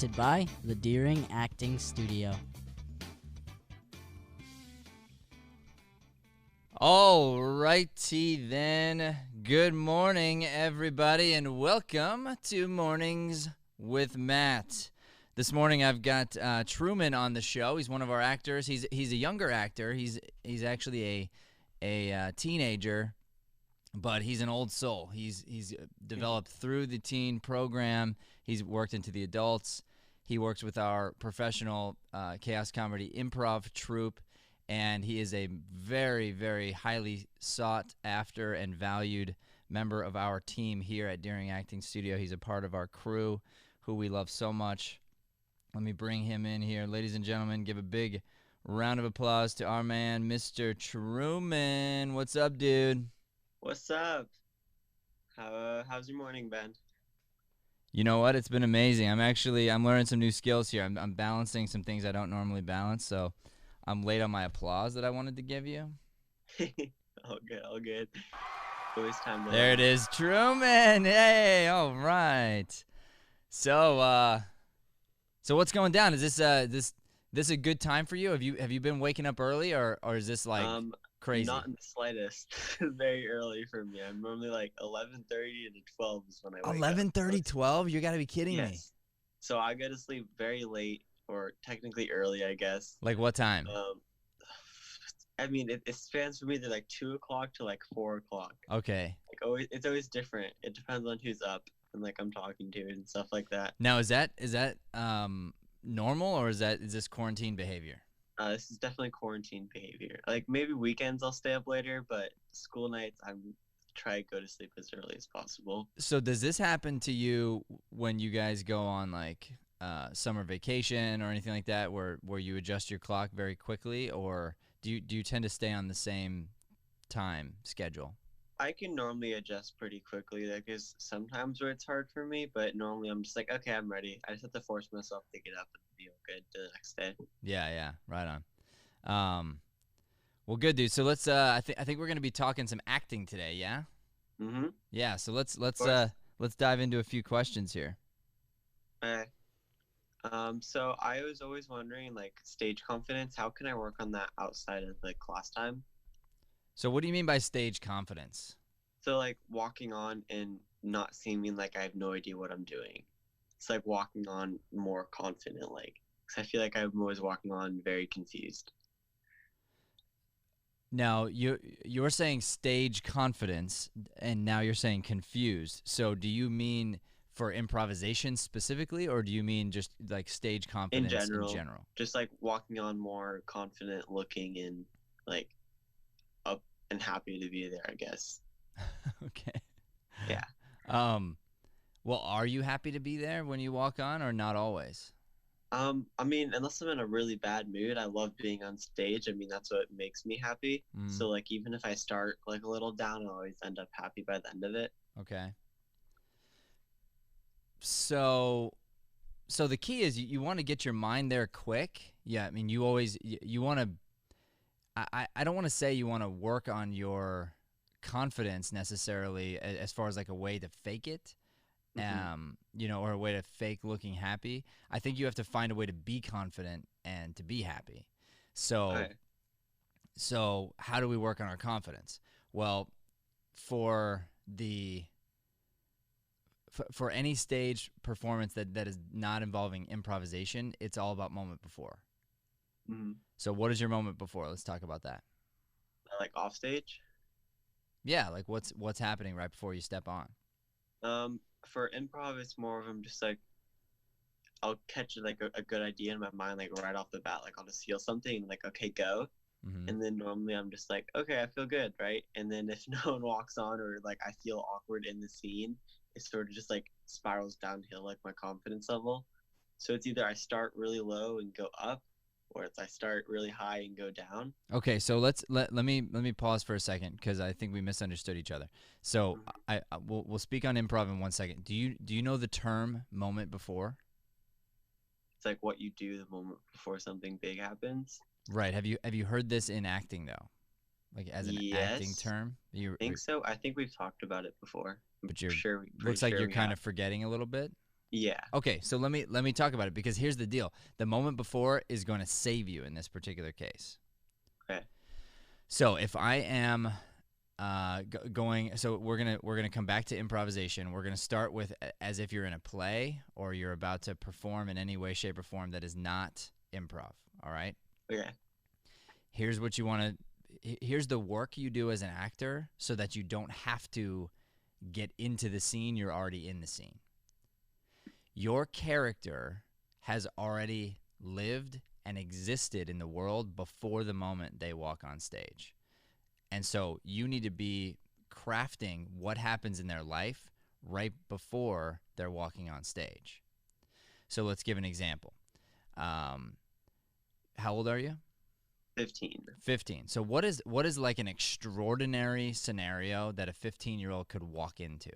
presented by the Deering Acting Studio. Alrighty then. Good morning, everybody, and welcome to Mornings with Matt. This morning I've got Truman on the show. He's one of our actors. He's a younger actor. He's actually a teenager, but he's an old soul. He's developed through the teen program. He's worked into the adults. He works with our professional chaos comedy improv troupe. And he is a very, very highly sought after and valued member of our team here at Deering Acting Studio. He's a part of our crew who we love so much. Let me bring him in here. Ladies and gentlemen, give a big round of applause to our man, Mr. Truman. What's up, dude? What's up? How's your morning been? You know what? It's been amazing. I'm learning some new skills here. I'm balancing some things I don't normally balance, so I'm late on my applause that I wanted to give you. All good. Always time to There it is, Truman. Hey, all right. So what's going down? Is this a good time for you? Have you been waking up early, or is this like crazy? Not in the slightest. Very early for me. I'm normally like 11:30 to 12 is when I wake 11:30, up. 12? You got to be kidding me. So I go to sleep very late, or technically early, I guess. Like what time? I mean, it spans for me to like 2 o'clock to like 4 o'clock. Okay. Like it's always different. It depends on who's up and like I'm talking to and stuff like that. Now is that normal, or is this quarantine behavior? This is definitely quarantine behavior. Like maybe weekends I'll stay up later, but school nights I'm try to go to sleep as early as possible. So does this happen to you when you guys go on like summer vacation or anything like that, where you adjust your clock very quickly, or do you tend to stay on the same time schedule? I can normally adjust pretty quickly. Like there's sometimes where it's hard for me, but normally I'm just like, okay, I'm ready. I just have to force myself to get up and feel good the next day. Yeah, right on. Well, good, dude. So let's I think we're gonna be talking some acting today. Yeah. Mhm. Yeah. So let's dive into a few questions here. Okay. So I was always wondering, like, stage confidence, how can I work on that outside of like class time? So what do you mean by stage confidence? So like walking on and not seeming like I have no idea what I'm doing. It's like walking on more confident, like, 'cause I feel like I'm always walking on very confused. Now you're saying stage confidence, and now you're saying confused. So do you mean for improvisation specifically, or do you mean just like stage confidence in general? Just like walking on more confident looking and like up and happy to be there, I guess. Okay. Yeah. Well, are you happy to be there when you walk on, or not always? I mean, unless I'm in a really bad mood, I love being on stage. I mean, that's what makes me happy. So like even if I start like a little down, I'll always end up happy by the end of it. Okay. So the key is you want to get your mind there quick. Yeah, I mean, you want to I don't want to say you want to work on your confidence necessarily as far as like a way to fake it. Or a way to fake looking happy. I think you have to find a way to be confident and to be happy. So how do we work on our confidence? Well, for any stage performance that is not involving improvisation, it's all about moment before. So what is your moment before? Let's talk about that. Like off stage? Yeah, like what's happening right before you step on? For improv, it's more of I'm just like, I'll catch like a good idea in my mind, like right off the bat, like I'll just feel something and like, okay, go. And then normally I'm just like, okay, I feel good, right? And then if no one walks on or like I feel awkward in the scene, it sort of just like spirals downhill, like my confidence level. So it's either I start really low and go up, or it's I start really high and go down. Okay, so let me pause for a second because I think we misunderstood each other. So we'll speak on improv in 1 second. Do you know the term moment before? It's like what you do the moment before something big happens. Right. Have you heard this in acting though? Like as an acting term? I think so. I think we've talked about it before. But looks like you're kind of forgetting a little bit. Yeah. Okay, so let me talk about it, because here's the deal. The moment before is going to save you in this particular case. Okay. So if I am going, so we're gonna come back to improvisation. We're gonna start with as if you're in a play or you're about to perform in any way, shape, or form that is not improv. All right. Okay. Here's what you want to. Here's the work you do as an actor, so that you don't have to get into the scene. You're already in the scene. Your character has already lived and existed in the world before the moment they walk on stage. And so you need to be crafting what happens in their life right before they're walking on stage. So let's give an example. How old are you? 15. 15. So what is like an extraordinary scenario that a 15-year-old could walk into?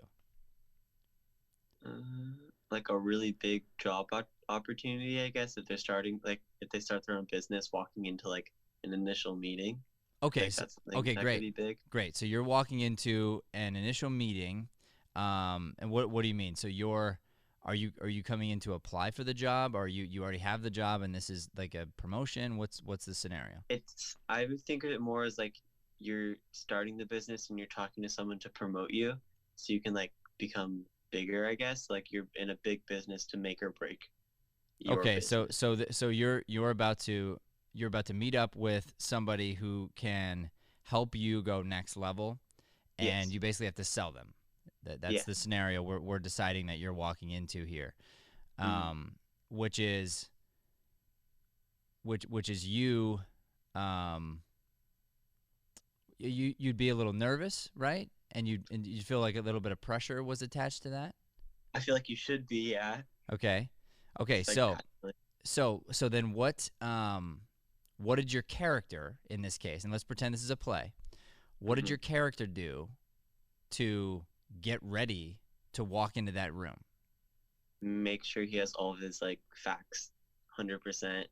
Like a really big job opportunity, I guess, if they start their own business, walking into like an initial meeting. Okay, That great. could be big. Great. So you're walking into an initial meeting, and what do you mean? So are you coming in to apply for the job, or you already have the job and this is like a promotion? What's the scenario? I would think of it more as like you're starting the business and you're talking to someone to promote you, so you can like become bigger, I guess. Like you're in a big business to make or break your Okay, business. so you're about to meet up with somebody who can help you go next level, and Yes. you basically have to sell them. That's Yeah. the scenario we're deciding that you're walking into here, which is you. You'd be a little nervous, right? And you'd feel like a little bit of pressure was attached to that. I feel like you should be, yeah. Okay. Just like So naturally. so then what did your character in this case, and let's pretend this is a play, what did your character do to get ready to walk into that room? Make sure he has all of his like facts 100%,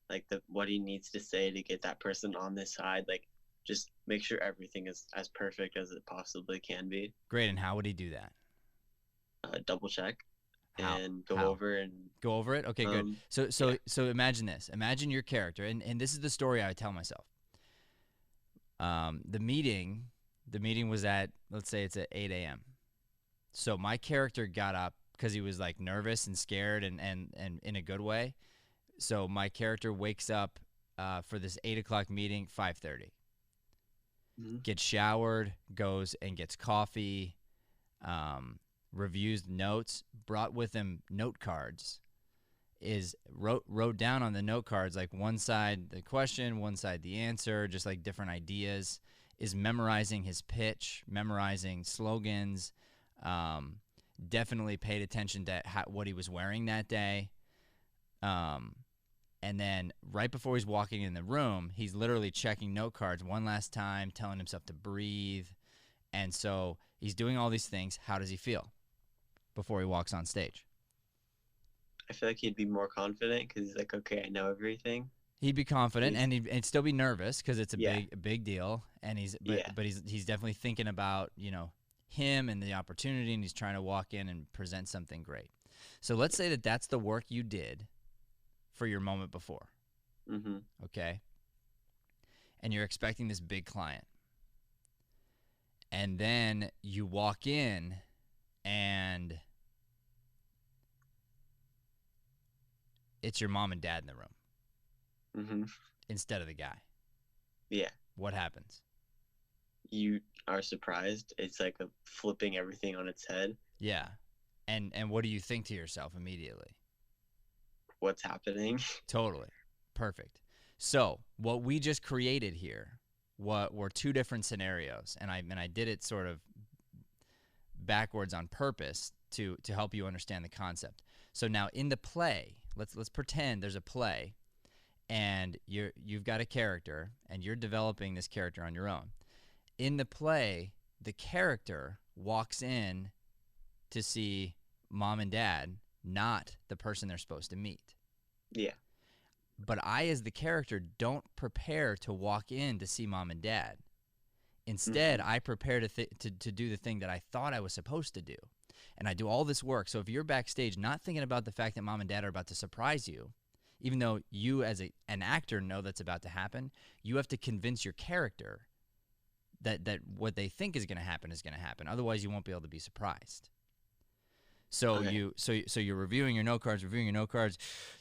like what he needs to say to get that person on this side, like just make sure everything is as perfect as it possibly can be. Great. And how would he do that? Double check How? and go How? over and Go over it? Okay, good. So yeah. so imagine this. Imagine your character, and this is the story I would tell myself. The meeting was at, let's say it's at 8 a.m. So my character got up because he was like nervous and scared and in a good way. So my character wakes up for this 8 o'clock meeting, 5:30. Gets showered, goes and gets coffee, reviews notes, brought with him note cards, wrote down on the note cards, like one side the question, one side the answer, just like different ideas, is memorizing his pitch, memorizing slogans, definitely paid attention to what he was wearing that day. And then right before he's walking in the room, he's literally checking note cards one last time, telling himself to breathe. And so he's doing all these things. How does he feel before he walks on stage? I feel like he'd be more confident because he's like, okay, I know everything. He'd be confident, and he'd still be nervous because it's a big deal. And he's definitely thinking about, him and the opportunity, and he's trying to walk in and present something great. So let's say that that's the work you did for your moment before. Okay. And you're expecting this big client. And then you walk in and it's your mom and dad in the room instead of the guy. Yeah. What happens? You are surprised. It's like flipping everything on its head. Yeah. And what do you think to yourself immediately? What's happening? Totally. Perfect. So what we just created here were two different scenarios, and I did it sort of backwards on purpose to help you understand the concept. So now in the play, let's pretend there's a play, and you've got a character, and you're developing this character on your own. In the play, the character walks in to see mom and dad, not the person they're supposed to meet. Yeah. But I, as the character, don't prepare to walk in to see mom and dad. Instead, I prepare to do the thing that I thought I was supposed to do. And I do all this work. So if you're backstage not thinking about the fact that mom and dad are about to surprise you, even though you as an actor know that's about to happen, you have to convince your character that what they think is going to happen is going to happen. Otherwise, you won't be able to be surprised. So Okay. so you're reviewing your note cards,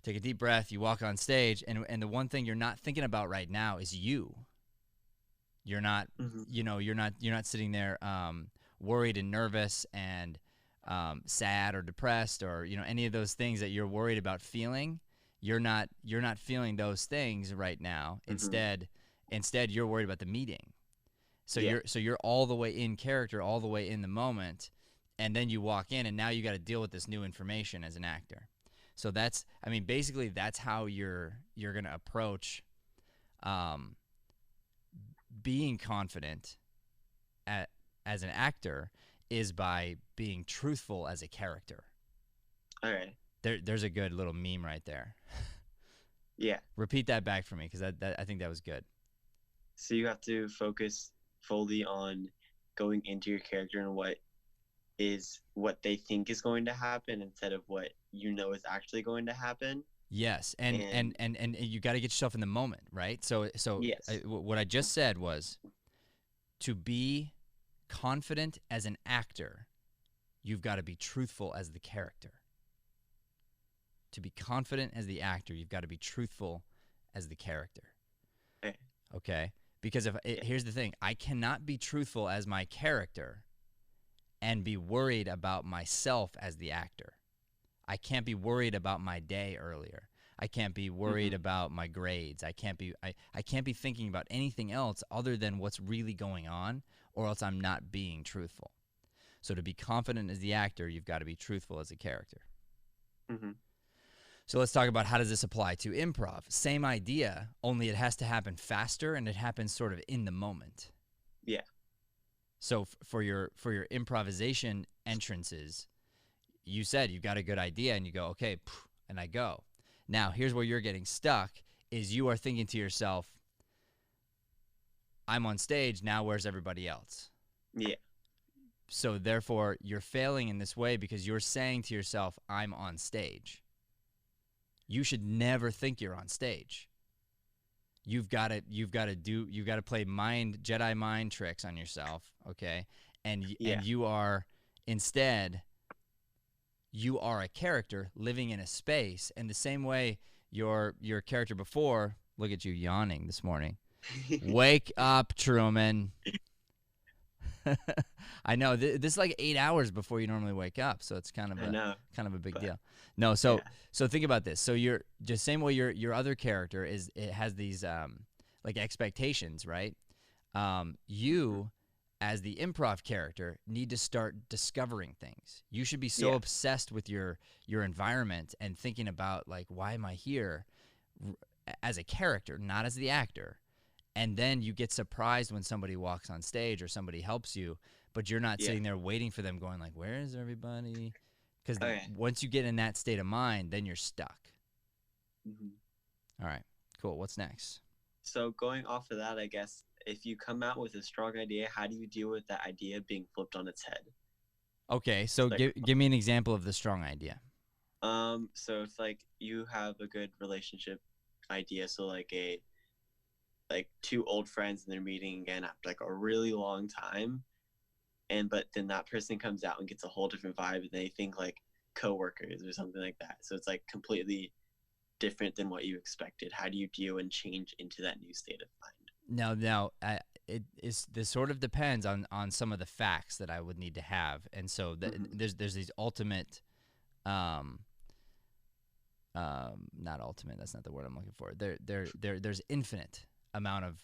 take a deep breath, you walk on stage, and the one thing you're not thinking about right now is you. You're not, Mm-hmm. you're not sitting there worried and nervous and sad or depressed or any of those things that you're worried about feeling. You're not feeling those things right now. Mm-hmm. Instead you're worried about the meeting. So Yeah. you're all the way in character, all the way in the moment, and then you walk in and now you got to deal with this new information as an actor. So basically that's how you're going to approach being confident as an actor is by being truthful as a character. All right. There's a good little meme right there. Yeah. Repeat that back for me because I think that was good. So you have to focus fully on going into your character and what they think is going to happen instead of what is actually going to happen. Yes, and you got to get yourself in the moment, right? So Yes. what I just said was to be confident as an actor, you've got to be truthful as the character. To be confident as the actor, you've got to be truthful as the character. Okay? Because here's the thing, I cannot be truthful as my character and be worried about myself as the actor. I can't be worried about my day earlier. I can't be worried about my grades. I can't be thinking about anything else other than what's really going on, or else I'm not being truthful. So to be confident as the actor, you've got to be truthful as a character. Mm-hmm. So let's talk about how does this apply to improv. Same idea, only it has to happen faster and it happens sort of in the moment. Yeah. So for your improvisation entrances, you said you've got a good idea and you go, okay, and I go. Now, here's where you're getting stuck is you are thinking to yourself, I'm on stage, now where's everybody else? Yeah. So therefore, you're failing in this way because you're saying to yourself, I'm on stage. You should never think you're on stage. You've got to play Jedi mind tricks on yourself, okay? And you are instead you are a character living in a space, and the same way your character before, look at you yawning this morning. Wake up, Truman. I know this is like 8 hours before you normally wake up, so it's kind of a big deal. No, so think about this. So you're just same way your other character it has these like expectations, right? You as the improv character need to start discovering things. You should be so obsessed with your environment and thinking about like, why am I here as a character, not as the actor? And then you get surprised when somebody walks on stage or somebody helps you, but you're not sitting there waiting for them going like, where is everybody? Because once you get in that state of mind, then you're stuck. All right, cool. What's next? So going off of that, I guess, if you come out with a strong idea, how do you deal with that idea being flipped on its head? Okay, so give me an example of the strong idea. So it's like you have a good relationship idea, so like two old friends and they're meeting again after like a really long time, but then that person comes out and gets a whole different vibe and they think like coworkers or something like that. So it's like completely different than what you expected. How do you deal and change into that new state of mind? Now, this sort of depends on some of the facts that I would need to have, and so there's these ultimate, not ultimate. That's not the word I'm looking for. There's infinite amount of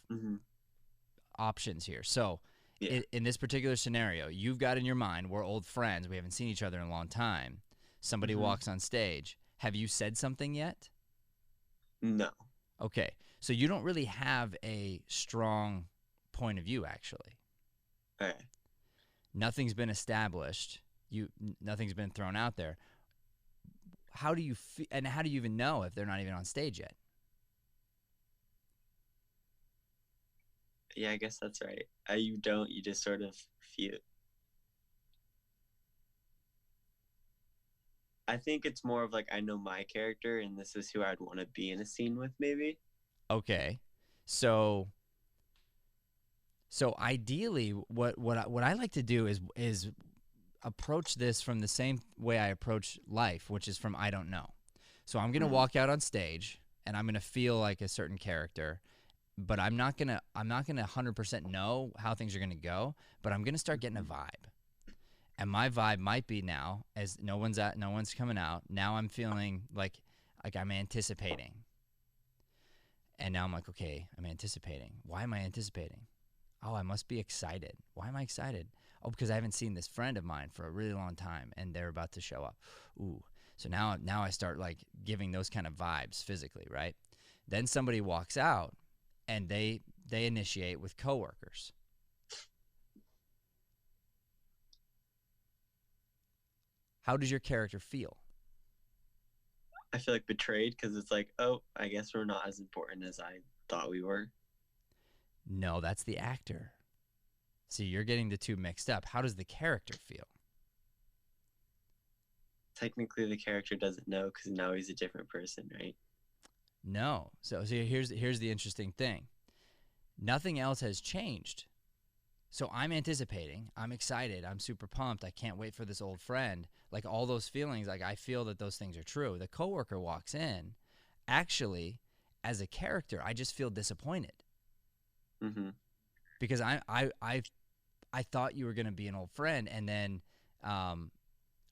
options here. So in this particular scenario, you've got in your mind, we're old friends. We haven't seen each other in a long time. Somebody walks on stage. Have you said something yet? No. Okay. So you don't really have a strong point of view, actually. Okay. Nothing's been established. Nothing's been thrown out there. How do you and how do you even know if they're not even on stage yet? Yeah, I guess that's right. You don't. You just sort of feel. I think it's more of like I know my character, and this is who I'd want to be in a scene with, maybe. Okay. So ideally what I like to do is approach this from the same way I approach life, which is from I don't know. So I'm going to walk out on stage and I'm going to feel like a certain character, but I'm not going to 100% know how things are going to go, but I'm going to start getting a vibe. And my vibe might be now, as no one's coming out, now I'm feeling like I'm anticipating. And now I'm like, okay, I'm anticipating. Why am I anticipating? Oh, I must be excited. Why am I excited? Oh, because I haven't seen this friend of mine for a really long time and they're about to show up. Ooh. So now I start like giving those kind of vibes physically, right? Then somebody walks out and they initiate with coworkers. How does your character feel? I feel like betrayed because it's like, oh, I guess we're not as important as I thought we were. No, that's the actor. See, you're getting the two mixed up. How does the character feel? Technically, the character doesn't know because now he's a different person, right? No. So here's the interesting thing. Nothing else has changed. So I'm anticipating. I'm excited. I'm super pumped. I can't wait for this old friend. Like all those feelings, like I feel that those things are true. The coworker walks in. Actually, as a character, I just feel disappointed. Mm-hmm. Because I thought you were going to be an old friend, and then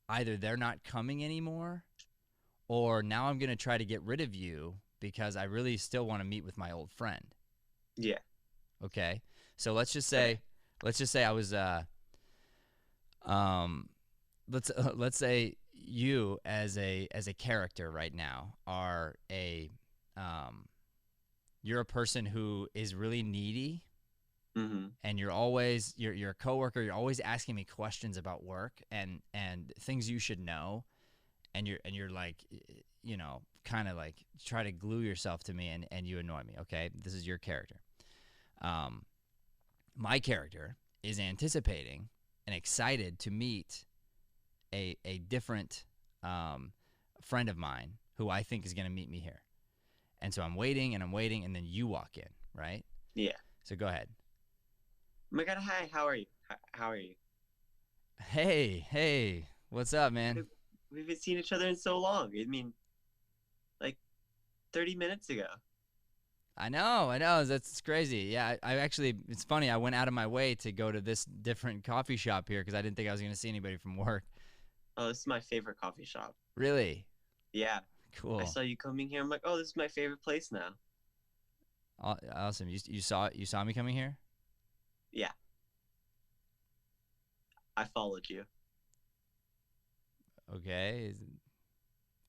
either they're not coming anymore, or now I'm going to try to get rid of you because I really still want to meet with my old friend. Yeah. Okay. So let's just say I was let's say you as a character right now are you're a person who is really needy. Mm-hmm. And you're a coworker. You're always asking me questions about work and things you should know, and you're like, you know, kind of like try to glue yourself to me, and you annoy me. Okay, this is your character. My character is anticipating and excited to meet a different friend of mine who I think is going to meet me here, and so I'm waiting, and then you walk in, right? Yeah. So go ahead. Oh my God, hi, how are you? How are you? Hey, what's up, man? We haven't seen each other in so long. I mean, like 30 minutes ago. I know, that's crazy. Yeah, I actually, it's funny, I went out of my way to go to this different coffee shop here because I didn't think I was going to see anybody from work. Oh, this is my favorite coffee shop. Really? Yeah. Cool. I saw you coming here. I'm like, oh, this is my favorite place now. Awesome. You saw me coming here? Yeah. I followed you. Okay.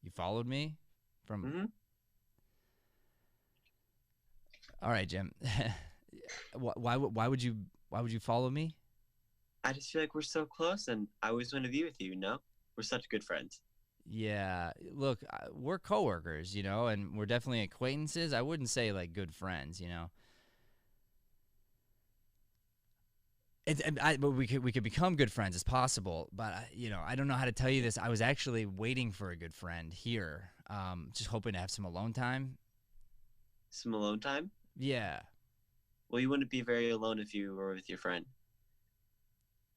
You followed me from. Mm-hmm. All right, Jim. Why would you follow me? I just feel like we're so close, and I always want to be with you. No, we're such good friends. Yeah. Look, we're coworkers, you know, and we're definitely acquaintances. I wouldn't say like good friends, you know. But we could become good friends. It's possible, but you know, I don't know how to tell you this. I was actually waiting for a good friend here, just hoping to have some alone time. Some alone time? Yeah. Well, you wouldn't be very alone if you were with your friend.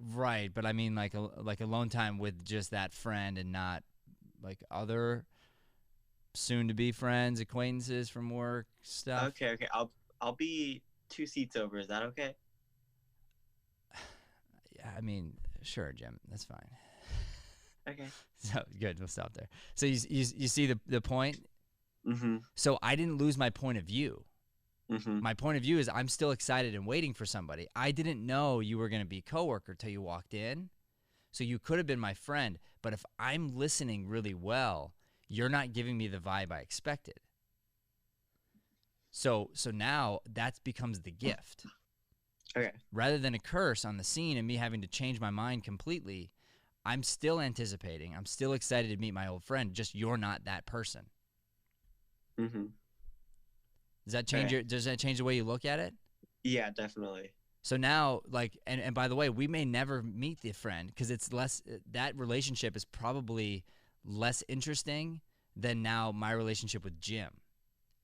Right, but I mean like alone time with just that friend and not like other soon-to-be friends, acquaintances from work stuff. Okay. I'll be 2 seats over. Is that okay? Yeah, I mean, sure, Jim, that's fine. Okay. So good, we'll stop there. So you see the point? Mm-hmm. So I didn't lose my point of view. Mm-hmm. My point of view is I'm still excited and waiting for somebody. I didn't know you were going to be a coworker till you walked in. So you could have been my friend, but if I'm listening really well, you're not giving me the vibe I expected. So now that becomes the gift. Okay. Rather than a curse on the scene and me having to change my mind completely, I'm still anticipating. I'm still excited to meet my old friend, just you're not that person. Mm-hmm. Does that change the way you look at it? Yeah, definitely. So now, like, and by the way, we may never meet the friend because it's less, that relationship is probably less interesting than now my relationship with Jim.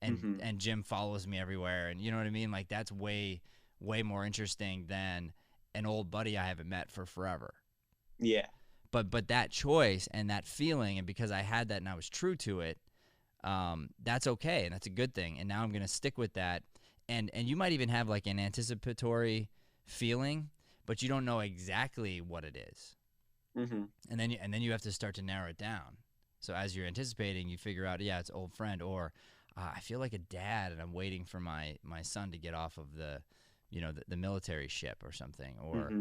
And Jim follows me everywhere, and you know what I mean? Like, that's way more interesting than an old buddy I haven't met for forever. Yeah. But that choice and that feeling, and because I had that and I was true to it, that's okay, and that's a good thing. And now I'm going to stick with that. And you might even have like an anticipatory feeling, but you don't know exactly what it is. And then you have to start to narrow it down. So as you're anticipating, you figure out, yeah, it's old friend, or I feel like a dad, and I'm waiting for my son to get off of the military ship or something, or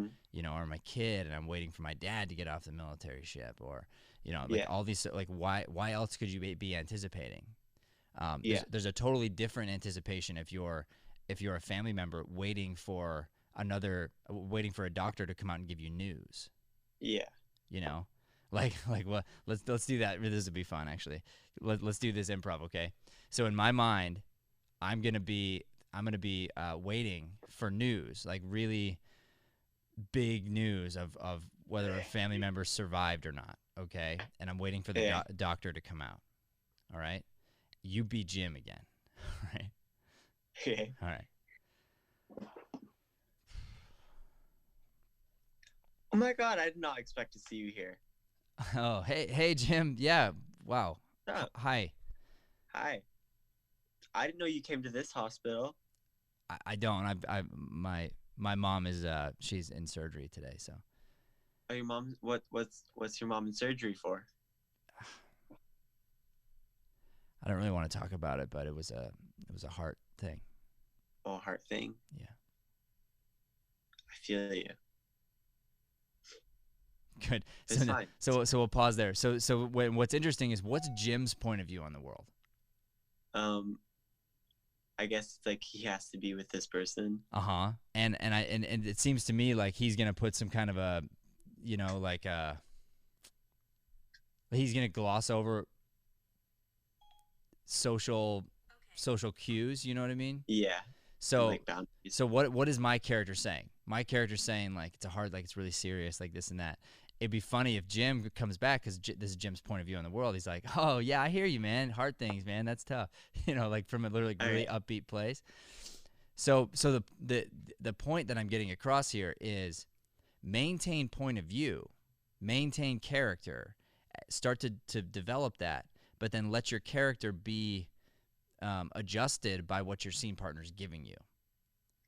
or my kid, and I'm waiting for my dad to get off the military ship, or all these, like, why else could you be anticipating? There's a totally different anticipation if you're a family member waiting for a doctor to come out and give you news. Yeah. Like what? Let's do that. This would be fun, actually. Let's do this improv, okay? So in my mind, I'm gonna be waiting for news, like really big news of whether a family member survived or not, okay? And I'm waiting for the doctor to come out. All right, you be Jim again, right? Okay. All right. Oh my God, I did not expect to see you here. Oh, hey, Jim. Yeah. Wow. Hi. Hi. I didn't know you came to this hospital. I don't. My mom is she's in surgery today, so. Oh, your mom. What's your mom in surgery for? I don't really want to talk about it, but it was a heart thing. Oh, heart thing. Yeah. I feel you. Good. It's fine. So we'll pause there. So what's interesting is, what's Jim's point of view on the world? I guess it's like he has to be with this person. And it seems to me like he's gonna put some kind of a, he's gonna gloss over social cues. You know what I mean? Yeah. So what is my character saying? My character's saying, like, it's it's really serious, like this and that. It'd be funny if Jim comes back, because this is Jim's point of view on the world. He's like, oh, yeah, I hear you, man. Hard things, man. That's tough. Like from a literally really upbeat place. So the point that I'm getting across here is, maintain point of view, maintain character, start to develop that, but then let your character be adjusted by what your scene partner's giving you.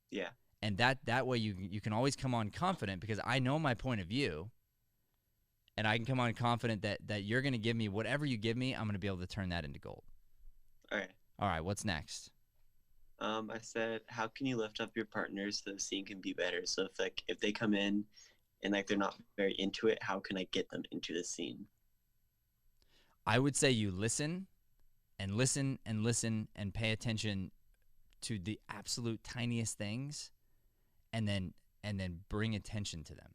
Yeah. And that way you can always come on confident, because I know my point of view, and I can come on confident that you're going to give me whatever you give me. I'm going to be able to turn that into gold. All right, what's next? I said, how can you lift up your partners so the scene can be better? So if they come in and like they're not very into it, how can I get them into the scene? I would say you listen and listen and listen and pay attention to the absolute tiniest things, and then bring attention to them.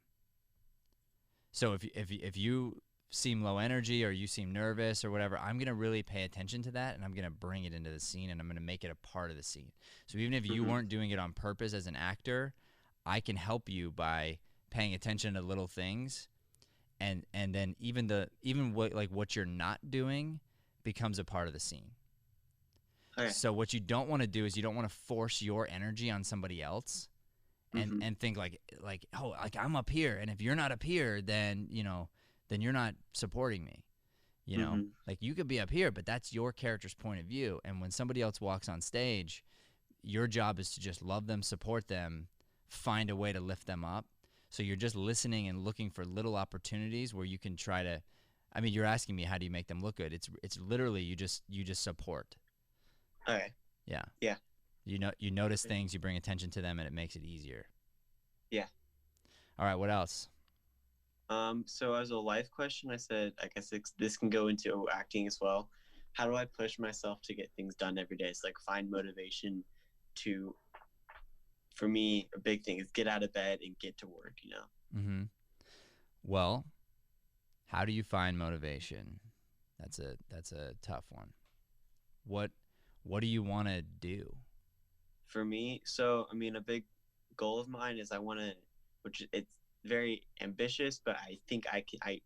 So if you seem low energy, or you seem nervous or whatever, I'm going to really pay attention to that, and I'm going to bring it into the scene, and I'm going to make it a part of the scene. So even if you weren't doing it on purpose as an actor, I can help you by paying attention to little things, and then even what you're not doing becomes a part of the scene. Okay. So what you don't want to do is, you don't want to force your energy on somebody else, and think like, oh, like I'm up here, and if you're not up here, then you're not supporting me. Like, you could be up here, but that's your character's point of view. And when somebody else walks on stage, your job is to just love them, support them, find a way to lift them up. So you're just listening and looking for little opportunities where you can try to, I mean, you're asking me, how do you make them look good? It's literally, you just support. Okay. Yeah. Yeah. You notice things, you bring attention to them, and it makes it easier. Yeah. All right, what else? So as a life question, I said, I guess this can go into acting as well. How do I push myself to get things done every day? It's like, find motivation to, for me, a big thing is get out of bed and get to work, Mm-hmm. Well, how do you find motivation? That's a tough one. What do you want to do? For me, so, I mean, a big goal of mine is I want to, which it's very ambitious, but I think I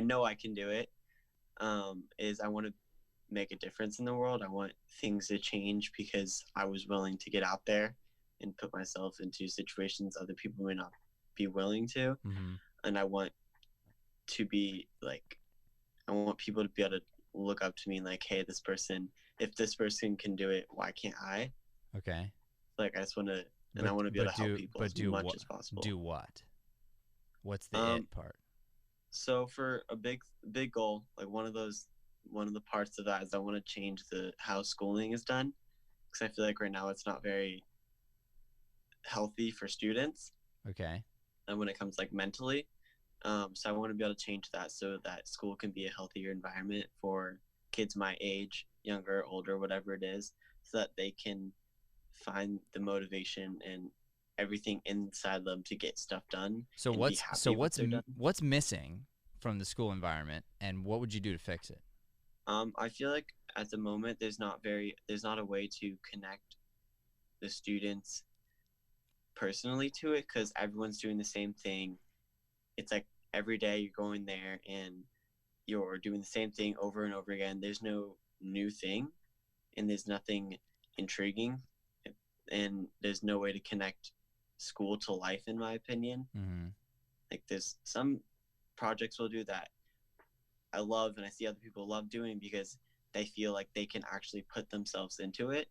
know I can do it. is I want to make a difference in the world. I want things to change because I was willing to get out there and put myself into situations other people may not be willing to. Mm-hmm. And I want to be like, I want people to be able to look up to me and like, hey, this person, if this person can do it, why can't I? Okay. Like, I just want to, and I want to be able to help people as much as possible. Do what? What's the it part? So for a big goal, like one of the parts of that is I want to change how schooling is done, because I feel like right now it's not very healthy for students. Okay. And when it comes like mentally, so I want to be able to change that so that school can be a healthier environment for kids my age, younger, older, whatever it is, so that they can find the motivation and everything inside them to get stuff done. So and what's be happy what's missing from the school environment, and what would you do to fix it? I feel like at the moment there's not a way to connect the students personally to it, because everyone's doing the same thing. It's like every day you're going there and you're doing the same thing over and over again. There's no new thing, and there's nothing intriguing, and there's no way to connect school to life, in my opinion. Mm-hmm. Like there's some projects we'll do that I love and I see other people love doing because they feel like they can actually put themselves into it.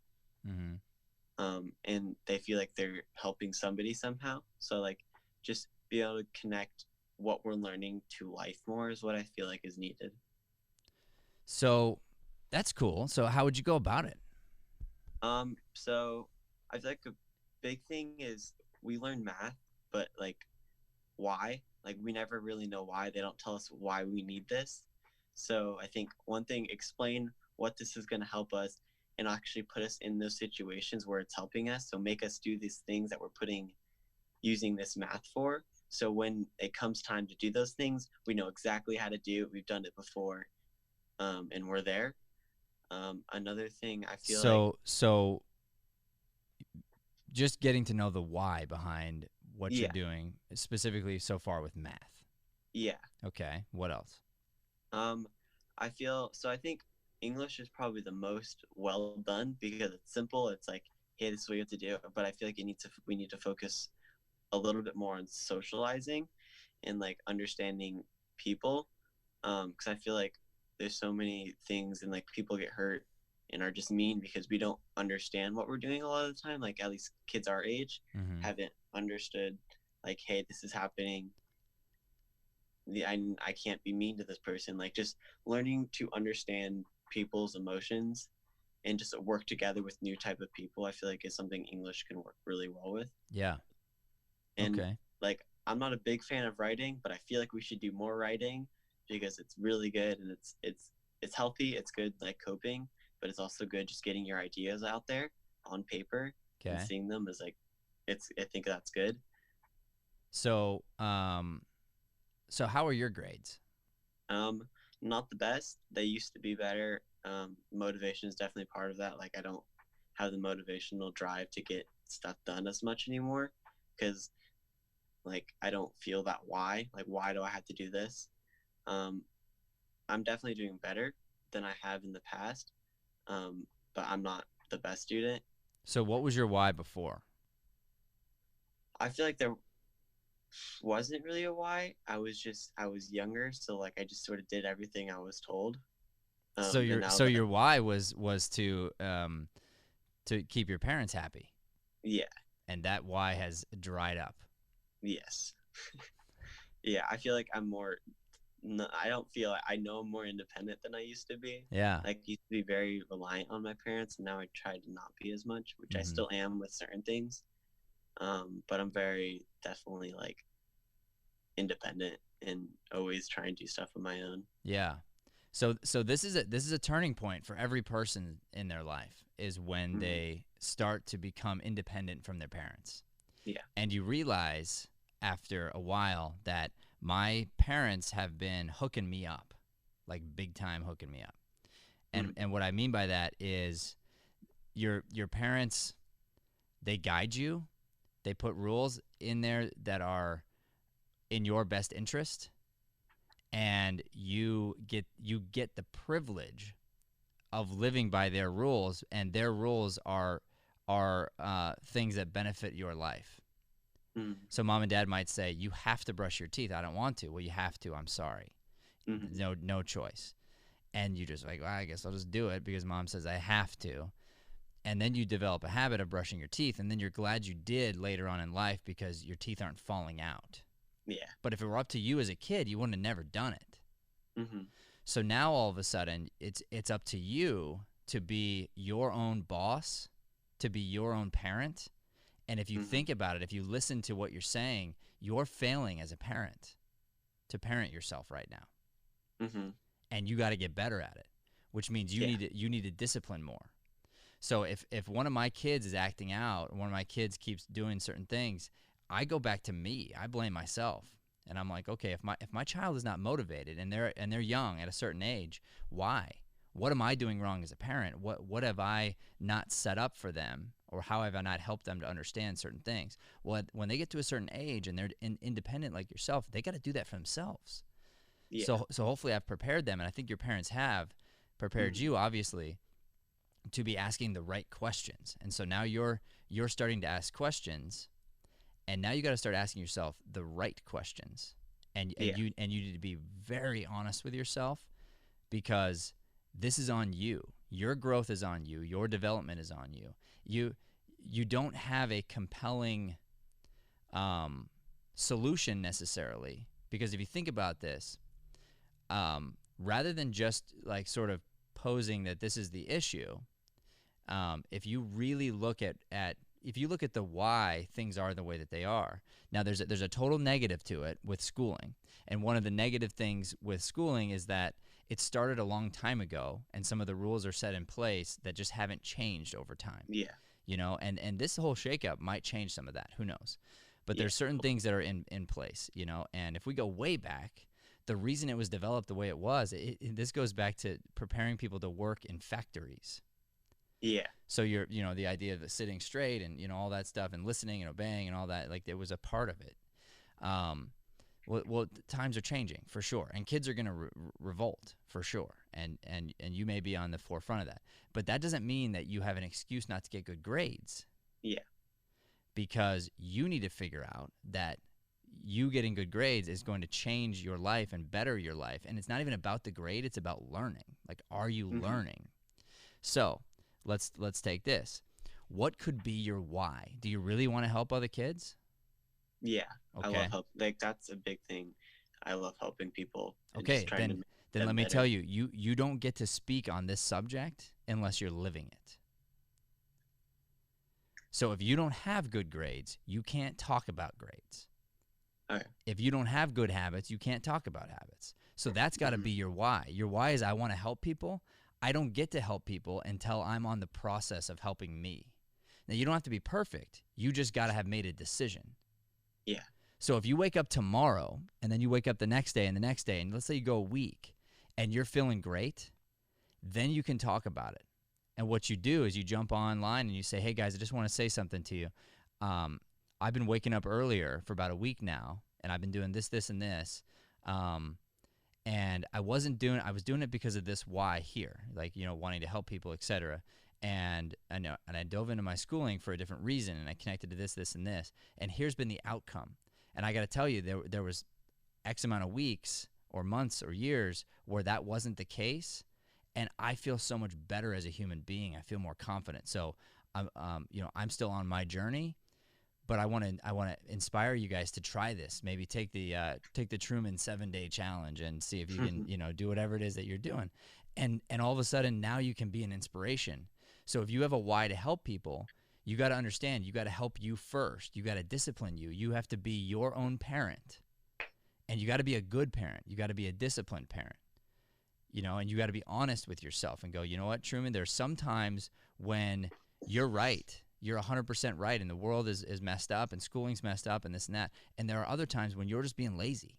Mm-hmm. And they feel like they're helping somebody somehow. So like just be able to connect what we're learning to life more is what I feel like is needed. So that's cool. So how would you go about it? So I feel like a big thing is we learn math, but like why? Like we never really know why. They don't tell us why we need this. So I think one thing, explain what this is going to help us and actually put us in those situations where it's helping us. So make us do these things that we're using this math for. So when it comes time to do those things, we know exactly how to do it. We've done it before, and we're there. Another thing I feel so just getting to know the why behind what you're doing, specifically so far with math. Yeah. Okay. What else? I think English is probably the most well done because it's simple. It's like, hey, this is what you have to do. But I feel like we need to focus a little bit more on socializing and like understanding people. Because I feel like there's so many things and like people get hurt and are just mean because we don't understand what we're doing a lot of the time. Like at least kids our age haven't understood like, hey, this is happening. I can't be mean to this person. Like just learning to understand people's emotions and just work together with new type of people, I feel like is something English can work really well with. Yeah. And like I'm not a big fan of writing, but I feel like we should do more writing because it's really good and it's healthy, it's good like coping, but it's also good just getting your ideas out there on paper and seeing them is like I think that's good. So so how are your grades? Not the best. They used to be better. Motivation is definitely part of that. Like I don't have the motivational drive to get stuff done as much anymore because like I don't feel that why. Like why do I have to do this? I'm definitely doing better than I have in the past, but I'm not the best student. So what was your why before? I feel like there wasn't really a why. I was younger, so like I just sort of did everything I was told. So your why was to keep your parents happy. Yeah. And that why has dried up. Yes. Yeah, I feel like I'm more. I don't feel. I know I'm more independent than I used to be. Yeah. Like used to be very reliant on my parents, and now I try to not be as much, which I still am with certain things. But I'm very definitely like independent and always trying to do stuff on my own. Yeah. So this is a turning point for every person in their life is when they start to become independent from their parents. Yeah. And you realize after a while that my parents have been hooking me up, like big time hooking me up. And what I mean by that is your parents, they guide you. They put rules in there that are in your best interest, and you get the privilege of living by their rules, and their rules are things that benefit your life. So mom and dad might say, you have to brush your teeth. I don't want to. Well, you have to. I'm sorry. No choice. And you just like, well, I guess I'll just do it because mom says I have to. And then you develop a habit of brushing your teeth, and then you're glad you did later on in life because your teeth aren't falling out. Yeah. But if it were up to you as a kid, you wouldn't have never done it. So now all of a sudden, it's up to you to be your own boss, to be your own parent. And if you think about it, if you listen to what you're saying, you're failing as a parent to parent yourself right now. And you got to get better at it, which means you need to discipline more. So if one of my kids is acting out, one of my kids keeps doing certain things, I go back to me. I blame myself. And I'm like, okay, if my child is not motivated and they're young at a certain age, why? What am I doing wrong as a parent? What have I not set up for them, or how have I not helped them to understand certain things? Well, when they get to a certain age and they're independent like yourself, they got to do that for themselves. Yeah. So hopefully I've prepared them, and I think your parents have prepared you, obviously, to be asking the right questions. And so now you're starting to ask questions, and now you got to start asking yourself the right questions. And you need to be very honest with yourself, because this is on you. Your growth is on you. Your development is on you. You don't have a compelling solution necessarily, because if you think about this, rather than just like sort of posing that this is the issue, if you really look at if you look at the why things are the way that they are. Now there's a total negative to it with schooling, and one of the negative things with schooling is that it started a long time ago, and some of the rules are set in place that just haven't changed over time. Yeah. You know, and this whole shakeup might change some of that. Who knows? But there's certain things that are in place, you know, and if we go way back, the reason it was developed the way it was, this goes back to preparing people to work in factories. Yeah. So you know, the idea of sitting straight and, you know, all that stuff, and listening and obeying and all that, like, it was a part of it. Well, times are changing for sure, and kids are going to revolt for sure, and you may be on the forefront of that. But that doesn't mean that you have an excuse not to get good grades. Yeah. Because you need to figure out that you getting good grades is going to change your life and better your life, and it's not even about the grade; it's about learning. Like, are you learning? So let's take this. What could be your why? Do you really want to help other kids? Yeah. Okay. I love help. Like, that's a big thing. I love helping people. Okay, then let me tell you, you don't get to speak on this subject unless you're living it. So if you don't have good grades, you can't talk about grades. Okay. If you don't have good habits, you can't talk about habits. So that's got to be your why. Your why is, I want to help people. I don't get to help people until I'm on the process of helping me. Now, you don't have to be perfect. You just got to have made a decision. Yeah. So if you wake up tomorrow, and then you wake up the next day and the next day, and let's say you go a week and you're feeling great, then you can talk about it. And what you do is you jump online and you say, hey guys, I just want to say something to you. I've been waking up earlier for about a week now, and I've been doing this, this, and this. And I was doing it because of this why here, like, you know, wanting to help people, etc. And I dove into my schooling for a different reason, and I connected to this, this, and this. And here's been the outcome. And I got to tell you, there was X amount of weeks or months or years where that wasn't the case, and I feel so much better as a human being. I feel more confident. So I'm still on my journey, but I want to inspire you guys to try this. Maybe take the Truman 7-day challenge and see if you can do whatever it is that you're doing, and all of a sudden now you can be an inspiration. So if you have a why to help people, you got to understand, you got to help you first. You got to discipline you. You have to be your own parent, and you got to be a good parent. You got to be a disciplined parent, and you got to be honest with yourself and go, you know what, Truman, there's some times when you're right. You're 100% right, and the world is messed up, and schooling's messed up, and this and that. And there are other times when you're just being lazy.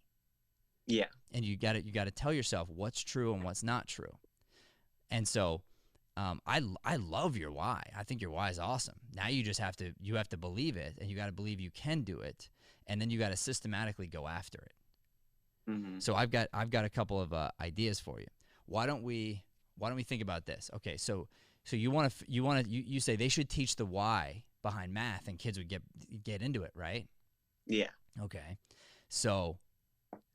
Yeah. And you got to tell yourself what's true and what's not true. And so I love your why. I think your why is awesome. Now you just have to believe it, and you got to believe you can do it, and then you got to systematically go after it. So I've got a couple of ideas for you. Why don't we think about this? Okay, so you say they should teach the why behind math, and kids would get into it, right? Yeah. Okay. So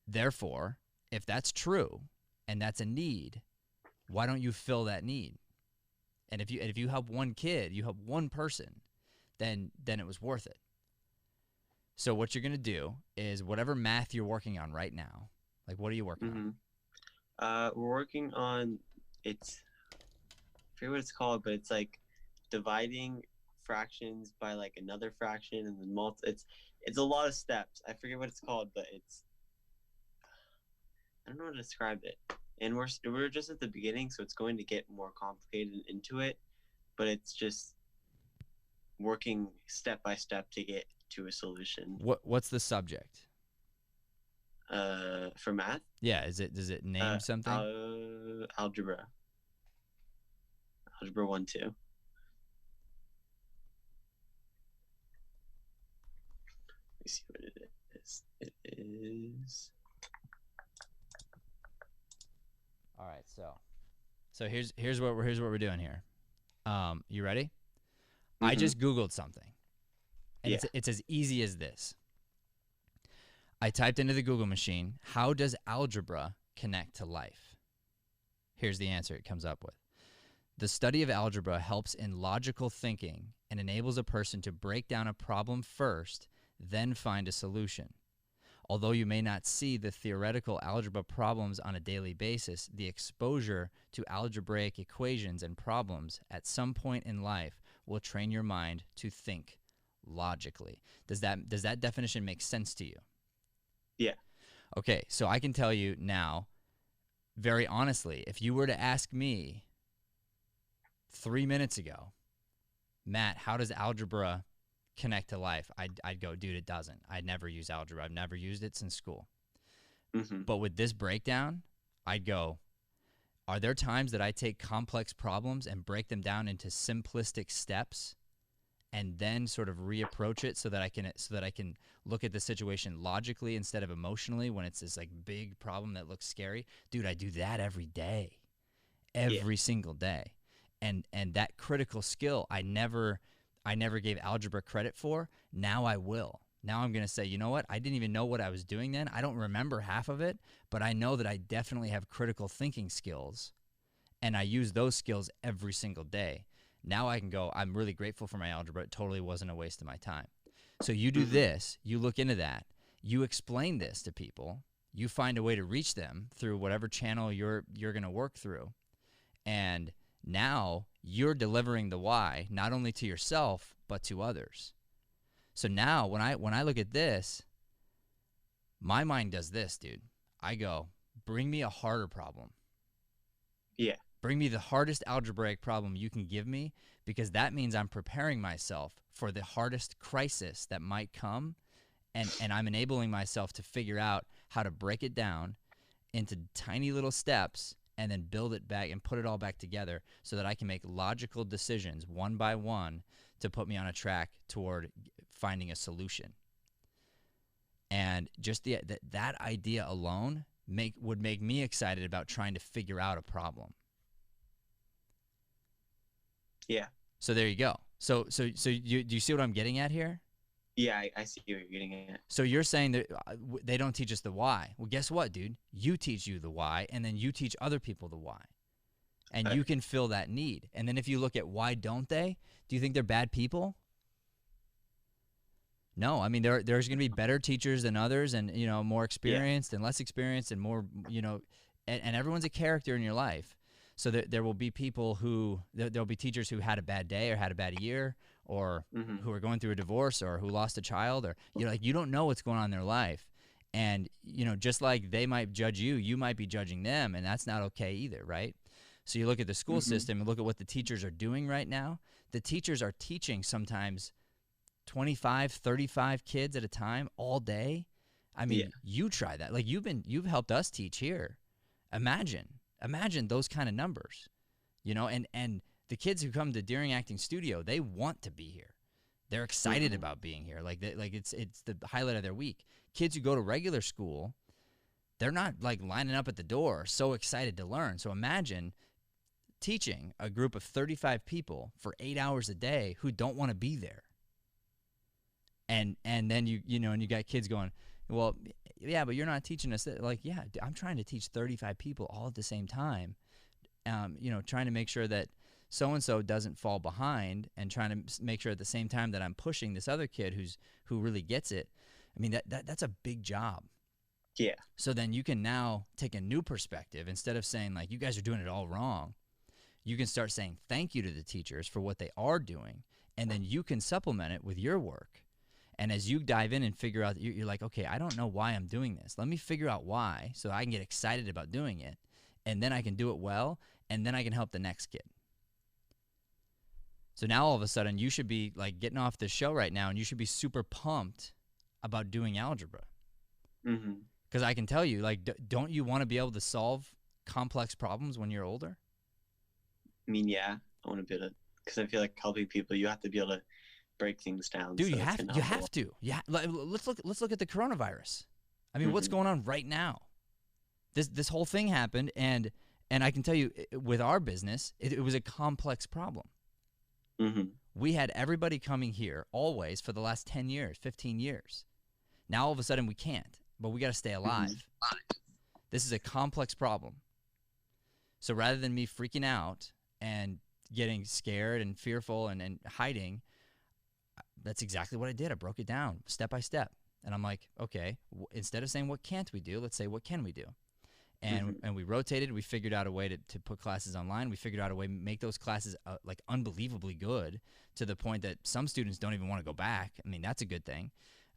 therefore, if that's true and that's a need, why don't you fill that need? And if you help one kid, you help one person, then it was worth it. So what you're going to do is whatever math you're working on right now, like what are you working on? We're working on, I forget what it's called, but it's like dividing fractions by like another fraction and then it's a lot of steps. I forget what it's called, but I don't know how to describe it. And we're just at the beginning, so it's going to get more complicated into it, but it's just working step by step to get to a solution. What's the subject? For math? Yeah, does it name something? Algebra. Algebra 1, 2. Let me see what it is. It is. All right, so here's what we're doing here. You ready? I just Googled something, and it's as easy as this. I typed into the Google machine, how does algebra connect to life? Here's the answer it comes up with. The study of algebra helps in logical thinking and enables a person to break down a problem first, then find a solution. Although you may not see the theoretical algebra problems on a daily basis, the exposure to algebraic equations and problems at some point in life will train your mind to think logically. Does that definition make sense to you? Yeah. Okay, so I can tell you now, very honestly, if you were to ask me 3 minutes ago, Matt, how does algebra connect to life? I'd go, dude, it doesn't. I'd never use algebra. I've never used it since school. But with this breakdown, I'd go, are there times that I take complex problems and break them down into simplistic steps and then sort of reapproach it so that I can look at the situation logically instead of emotionally when it's this like big problem that looks scary? Dude, I do that every day. Every single day. And that critical skill I never gave algebra credit for. Now I will. Now I'm going to say, you know what? I didn't even know what I was doing then. I don't remember half of it, but I know that I definitely have critical thinking skills, and I use those skills every single day. Now I can go, I'm really grateful for my algebra. It totally wasn't a waste of my time. So you do this, you look into that, you explain this to people, you find a way to reach them through whatever channel you're going to work through, and now you're delivering the why, not only to yourself, but to others. So now when I look at this, my mind does this, dude. I go, bring me a harder problem. Yeah. Bring me the hardest algebraic problem you can give me, because that means I'm preparing myself for the hardest crisis that might come, and I'm enabling myself to figure out how to break it down into tiny little steps and then build it back and put it all back together so that I can make logical decisions one by one to put me on a track toward finding a solution. And just that idea alone would make me excited about trying to figure out a problem. Yeah. So there you go. So do you see what I'm getting at here? Yeah, I see what you're getting at. So you're saying that they don't teach us the why. Well, guess what, dude? You teach you the why, and then you teach other people the why. And you can fill that need. And then if you look at why don't they, do you think they're bad people? No. I mean, there's going to be better teachers than others, and, you know, more experienced and less experienced and more, you know, and everyone's a character in your life. So there will be people there'll be teachers who had a bad day or had a bad year, or who are going through a divorce, or who lost a child, or you don't know what's going on in their life. And, you know, just like they might judge you, you might be judging them, and that's not okay either, right? So you look at the school system and look at what the teachers are doing right now. The teachers are teaching sometimes 25, 35 kids at a time all day. I mean, you try that. Like you've helped us teach here. Imagine those kind of numbers, you know, and the kids who come to Deering Acting Studio, they want to be here. They're excited about being here. Like it's the highlight of their week. Kids who go to regular school, they're not like lining up at the door so excited to learn. So imagine teaching a group of 35 people for 8 hours a day who don't want to be there. And then you know, and you got kids going, well, yeah, but you're not teaching us that. Like, yeah, I'm trying to teach 35 people all at the same time. You know, trying to make sure that so-and-so doesn't fall behind, and trying to make sure at the same time that I'm pushing this other kid who really gets it. I mean, that's a big job. Yeah. So then you can now take a new perspective. Instead of saying, like, you guys are doing it all wrong, you can start saying thank you to the teachers for what they are doing, and then you can supplement it with your work. And as you dive in and figure out, you're like, okay, I don't know why I'm doing this. Let me figure out why so I can get excited about doing it, and then I can do it well, and then I can help the next kid. So now all of a sudden you should be like getting off this show right now, and you should be super pumped about doing algebra. Mm-hmm. Because I can tell you, like, don't you want to be able to solve complex problems when you're older? I mean, yeah, I want to be able to, because I feel like helping people, you have to be able to break things down. Dude, so you have to. Yeah, let's look at the coronavirus. I mean, what's going on right now? This whole thing happened, and I can tell you, with our business, it was a complex problem. Mm-hmm. We had everybody coming here always for the last 10 years, 15 years. Now all of a sudden we can't, but we got to stay alive. Mm-hmm. This is a complex problem. So rather than me freaking out and getting scared and fearful and hiding, that's exactly what I did. I broke it down step by step. And I'm like, okay, instead of saying what can't we do, let's say what can we do? And we rotated. We figured out a way to put classes online. We figured out a way to make those classes like unbelievably good, to the point that some students don't even want to go back. I mean, that's a good thing.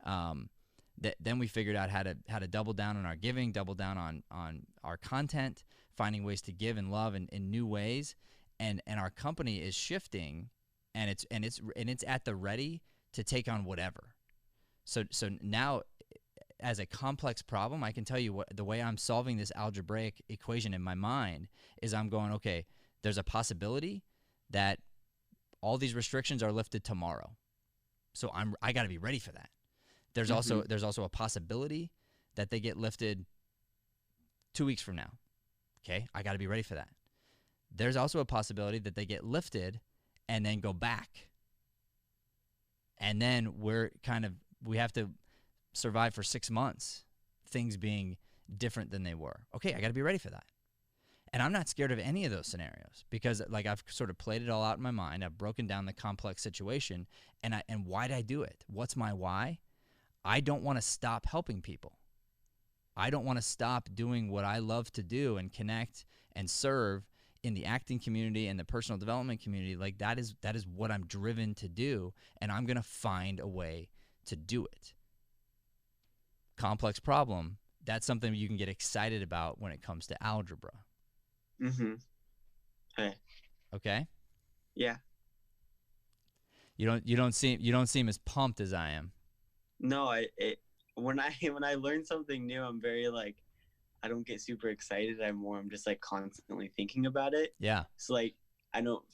Then we figured out how to double down on our giving, double down on our content, finding ways to give and love in new ways. And our company is shifting, and it's at the ready to take on whatever. So now, as a complex problem, I can tell you the way I'm solving this algebraic equation in my mind is I'm going, okay, there's a possibility that all these restrictions are lifted tomorrow. So I got to be ready for that. There's also a possibility that they get lifted 2 weeks from now. Okay, I got to be ready for that. There's also a possibility that they get lifted and then go back. And then we have to survive for 6 months, things being different than they were. Okay, I got to be ready for that. And I'm not scared of any of those scenarios, because like I've sort of played it all out in my mind. I've broken down the complex situation, and why did I do it? What's my why? I don't want to stop helping people. I don't want to stop doing what I love to do and connect and serve in the acting community and the personal development community. Like that is what I'm driven to do, and I'm going to find a way to do it. Complex problem, that's something you can get excited about when it comes to algebra. Mm-hmm. Hey. Okay? Yeah. You don't seem as pumped as I am. No, when I learn something new, I'm very like, I don't get super excited. I'm just like constantly thinking about it. Yeah. So like I don't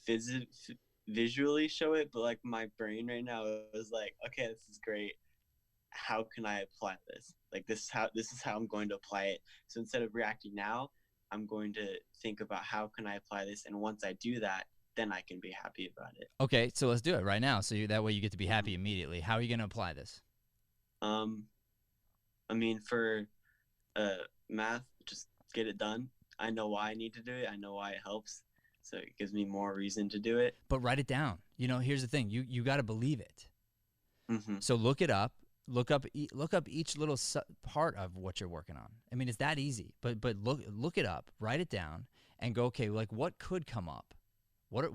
visually show it, but like my brain right now is like, okay, this is great. How can I apply this? Like this is how I'm going to apply it. So instead of reacting now, I'm going to think about how can I apply this, and once I do that, then I can be happy about it. Okay, so let's do it right now. So that way you get to be happy immediately. How are you going to apply this? I mean, for math, just get it done. I know why I need to do it. I know why it helps. So it gives me more reason to do it. But write it down. You know, here's the thing. You got to believe it. Mm-hmm. So look it up. Look up each little part of what you're working on. I mean, it's that easy. But look it up, write it down, and go, okay, like what could come up? Let's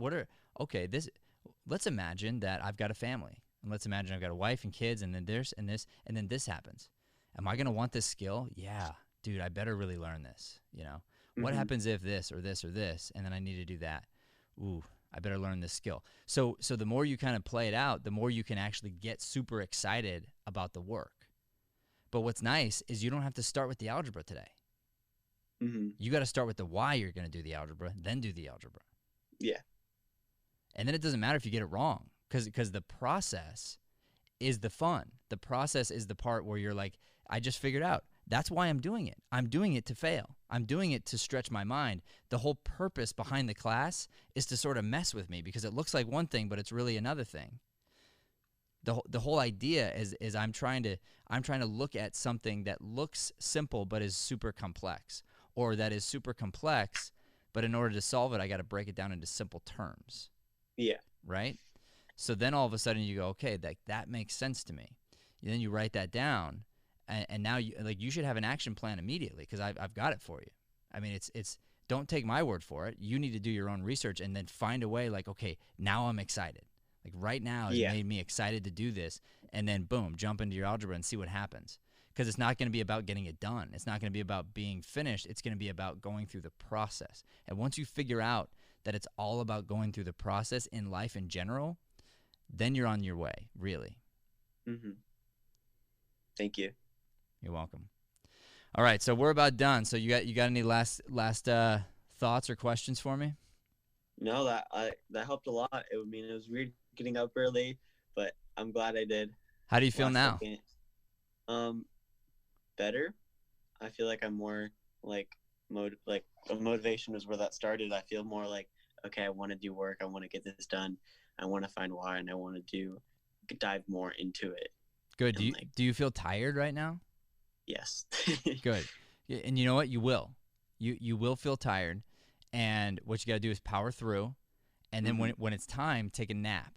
imagine that I've got a family, and let's imagine I've got a wife and kids, and then this and then this happens. Am I gonna want this skill? Yeah, dude, I better really learn this. You know, what happens if this or this or this, and then I need to do that? Ooh, I better learn this skill. So the more you kind of play it out, the more you can actually get super excited about the work. But what's nice is you don't have to start with the algebra today. Mm-hmm. You got to start with the why you're going to do the algebra, then do the algebra. Yeah. And then it doesn't matter if you get it wrong, because the process is the fun. The process is the part where you're like, I just figured out That's why I'm doing it. I'm doing it to fail. I'm doing it to stretch my mind. The whole purpose behind the class is to sort of mess with me because it looks like one thing, but it's really another thing. The whole idea is I'm trying to look at something that looks simple but is super complex, or that is super complex, but in order to solve it, I got to break it down into simple terms. Yeah. Right? So then all of a sudden you go, okay, that makes sense to me. And then you write that down, and now you should have an action plan immediately because I've got it for you. I mean, it's don't take my word for it. You need to do your own research and then find a way like, okay, now I'm excited. Like right now has made me excited to do this, and then boom, jump into your algebra and see what happens. Because it's not going to be about getting it done. It's not going to be about being finished. It's going to be about going through the process. And once you figure out that it's all about going through the process in life in general, then you're on your way, really. Mm-hmm. Thank you. You're welcome. All right, so we're about done. So you got any last thoughts or questions for me? No, that helped a lot. It was weird getting up early, but I'm glad I did. How do you feel now? Better. I feel like I'm more like motivation is where that started. I feel more like, okay, I want to do work. I want to get this done. I want to find why, and I want to dive more into it. Good. Do you feel tired right now? Yes. Good. And you know what? You will. You will feel tired, and what you got to do is power through, and then when it's time, take a nap.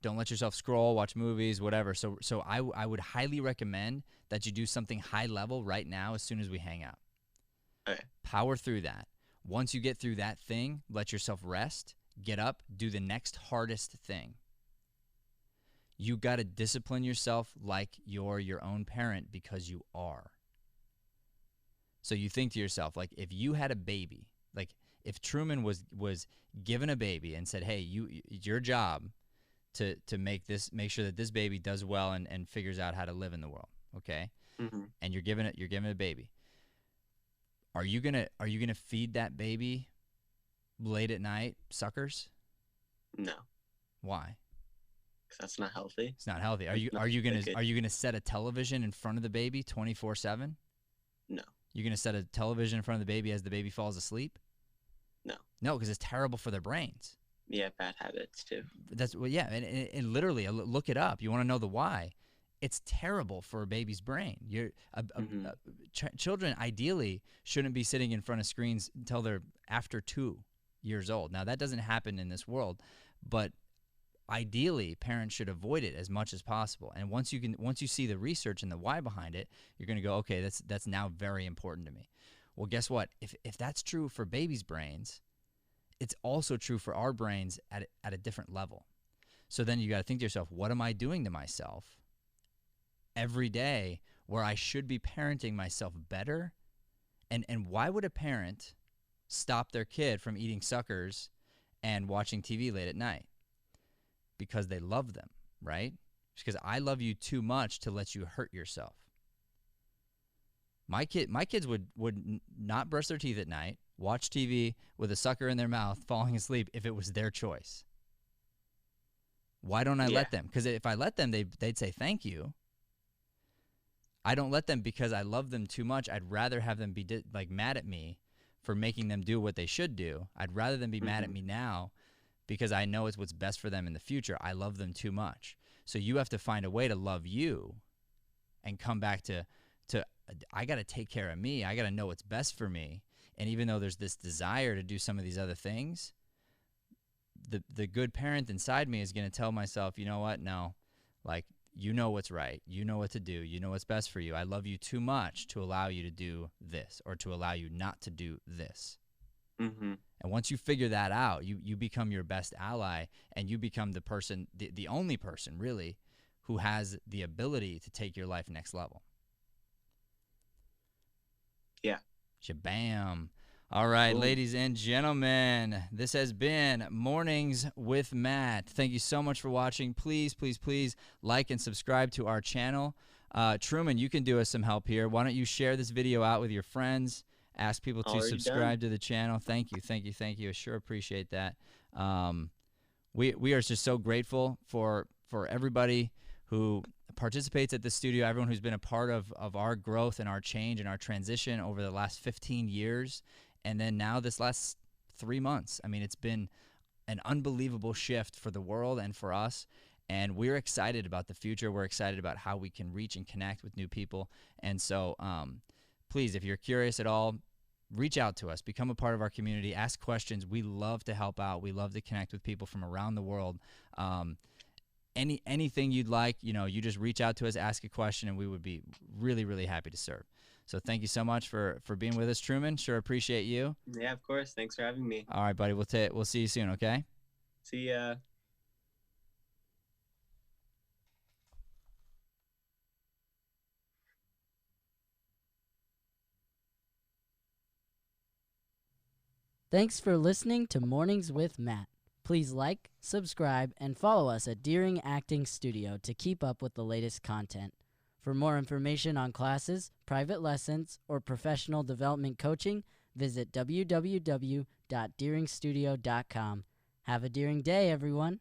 Don't let yourself scroll, watch movies, whatever. So I would highly recommend that you do something high level right now as soon as we hang out. Okay. Power through that. Once you get through that thing, let yourself rest, get up, do the next hardest thing. You got to discipline yourself like you're your own parent, because you are. So you think to yourself, like if you had a baby, like if Truman was given a baby and said, hey, your job to make sure that this baby does well and figures out how to live in the world, okay? Mm-hmm. And you're giving it a baby. Are you gonna feed that baby late at night suckers? No. Why? Because that's not healthy. It's not healthy. Are you gonna set a television in front of the baby 24/7? No. You're gonna set a television in front of the baby as the baby falls asleep? No. No, because it's terrible for their brains. Yeah, bad habits too. And literally look it up. You want to know the why? It's terrible for a baby's brain. Children ideally shouldn't be sitting in front of screens until they're after 2 years old. Now that doesn't happen in this world, but ideally parents should avoid it as much as possible. And once you see the research and the why behind it, you're going to go, okay, that's now very important to me. Well, guess what? If that's true for babies' brains, it's also true for our brains at a different level. So then you got to think to yourself, what am I doing to myself every day where I should be parenting myself better? And why would a parent stop their kid from eating suckers and watching TV late at night? Because they love them, right? Because I love you too much to let you hurt yourself. My kids would not brush their teeth at night, watch TV with a sucker in their mouth, falling asleep if it was their choice. Why don't I let them? Because if I let them, they'd say thank you. I don't let them because I love them too much. I'd rather have them be mad at me for making them do what they should do. I'd rather them be mad at me now because I know it's what's best for them in the future. I love them too much. So you have to find a way to love you and come back to I got to take care of me. I got to know what's best for me. And even though there's this desire to do some of these other things, the good parent inside me is going to tell myself, you know what? No, you know what's right. You know what to do. You know what's best for you. I love you too much to allow you to do this or to allow you not to do this. Mm-hmm. And once you figure that out, you become your best ally, and you become the person, the only person really, who has the ability to take your life next level. Yeah. Shabam. All right, ladies and gentlemen, this has been Mornings with Matt. Thank you so much for watching. Please, please, please like and subscribe to our channel. Truman, you can do us some help here. Why don't you share this video out with your friends? Ask people to subscribe to the channel. Thank you, thank you, thank you. I sure appreciate that. We are just so grateful for everybody who participates at the studio, everyone who's been a part of our growth and our change and our transition over the last 15 years, and then now this last 3 months. I mean, it's been an unbelievable shift for the world and for us, and we're excited about the future. We're excited about how we can reach and connect with new people. And so please, if you're curious at all, reach out to us, become a part of our community, ask questions. We love to help out. We love to connect with people from around the world. Anything you'd like, you just reach out to us, ask a question, and we would be really, really happy to serve. So thank you so much for being with us, Truman. Sure appreciate you. Yeah, of course. Thanks for having me. All right, buddy. We'll see you soon, okay? See ya. Thanks for listening to Mornings with Matt. Please like, subscribe, and follow us at Deering Acting Studio to keep up with the latest content. For more information on classes, private lessons, or professional development coaching, visit www.deeringstudio.com. Have a Deering day, everyone.